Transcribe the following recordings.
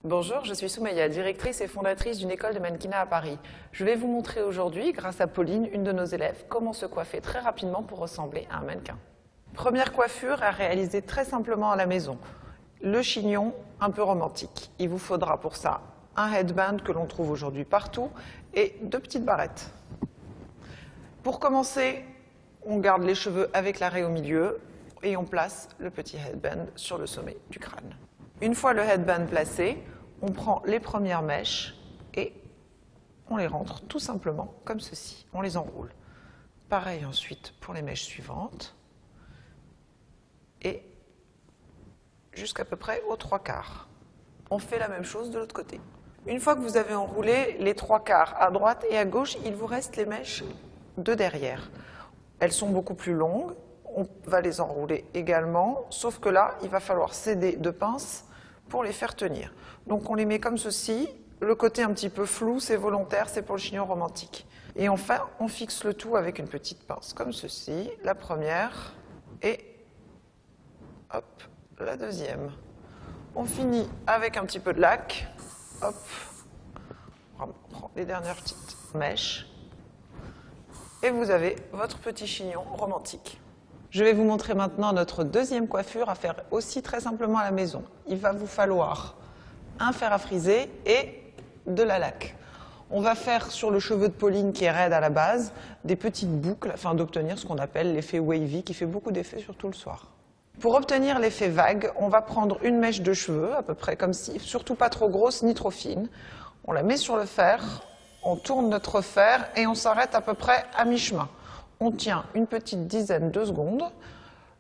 Bonjour, je suis Soumaïa, directrice et fondatrice d'une école de mannequinat à Paris. Je vais vous montrer aujourd'hui, grâce à Pauline, une de nos élèves, comment se coiffer très rapidement pour ressembler à un mannequin. Première coiffure à réaliser très simplement à la maison. Le chignon un peu romantique. Il vous faudra pour ça un headband que l'on trouve aujourd'hui partout et 2 petites barrettes. Pour commencer, on garde les cheveux avec l'arrêt au milieu et on place le petit headband sur le sommet du crâne. Une fois le headband placé, on prend les premières mèches et on les rentre tout simplement comme ceci. On les enroule. Pareil ensuite pour les mèches suivantes et jusqu'à peu près aux 3/4. On fait la même chose de l'autre côté. Une fois que vous avez enroulé les 3/4 à droite et à gauche, il vous reste les mèches de derrière. Elles sont beaucoup plus longues. On va les enrouler également, sauf que là, il va falloir s'aider de pinces pour les faire tenir. Donc on les met comme ceci. Le côté un petit peu flou, c'est volontaire, c'est pour le chignon romantique. Et enfin, on fixe le tout avec une petite pince comme ceci, la première, et hop, la deuxième. On finit avec un petit peu de lac, hop, on prend les dernières petites mèches, et vous avez votre petit chignon romantique. Je vais vous montrer maintenant notre deuxième coiffure à faire aussi très simplement à la maison. Il va vous falloir un fer à friser et de la laque. On va faire sur le cheveu de Pauline qui est raide à la base, des petites boucles afin d'obtenir ce qu'on appelle l'effet wavy qui fait beaucoup d'effet surtout le soir. Pour obtenir l'effet vague, on va prendre une mèche de cheveux, à peu près comme ci, surtout pas trop grosse ni trop fine. On la met sur le fer, on tourne notre fer et on s'arrête à peu près à mi-chemin. On tient une petite dizaine de secondes,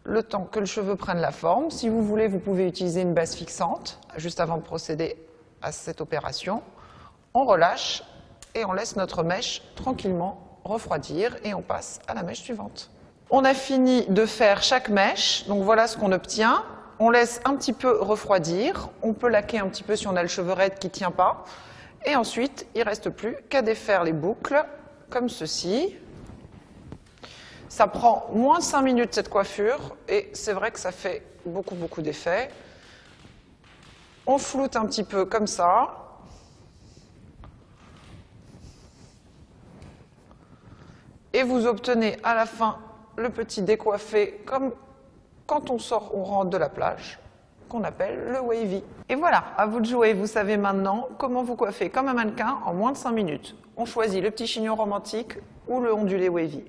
le temps que le cheveu prenne la forme. Si vous voulez, vous pouvez utiliser une base fixante, juste avant de procéder à cette opération. On relâche et on laisse notre mèche tranquillement refroidir et on passe à la mèche suivante. On a fini de faire chaque mèche, donc voilà ce qu'on obtient. On laisse un petit peu refroidir, on peut laquer un petit peu si on a le cheveu raide qui ne tient pas. Et ensuite, il ne reste plus qu'à défaire les boucles, comme ceci. Ça prend moins de 5 minutes cette coiffure, et c'est vrai que ça fait beaucoup d'effets. On floute un petit peu comme ça. Et vous obtenez à la fin le petit décoiffé comme quand on rentre de la plage, qu'on appelle le wavy. Et voilà, à vous de jouer. Vous savez maintenant comment vous coiffer comme un mannequin en moins de 5 minutes. On choisit le petit chignon romantique ou le ondulé wavy.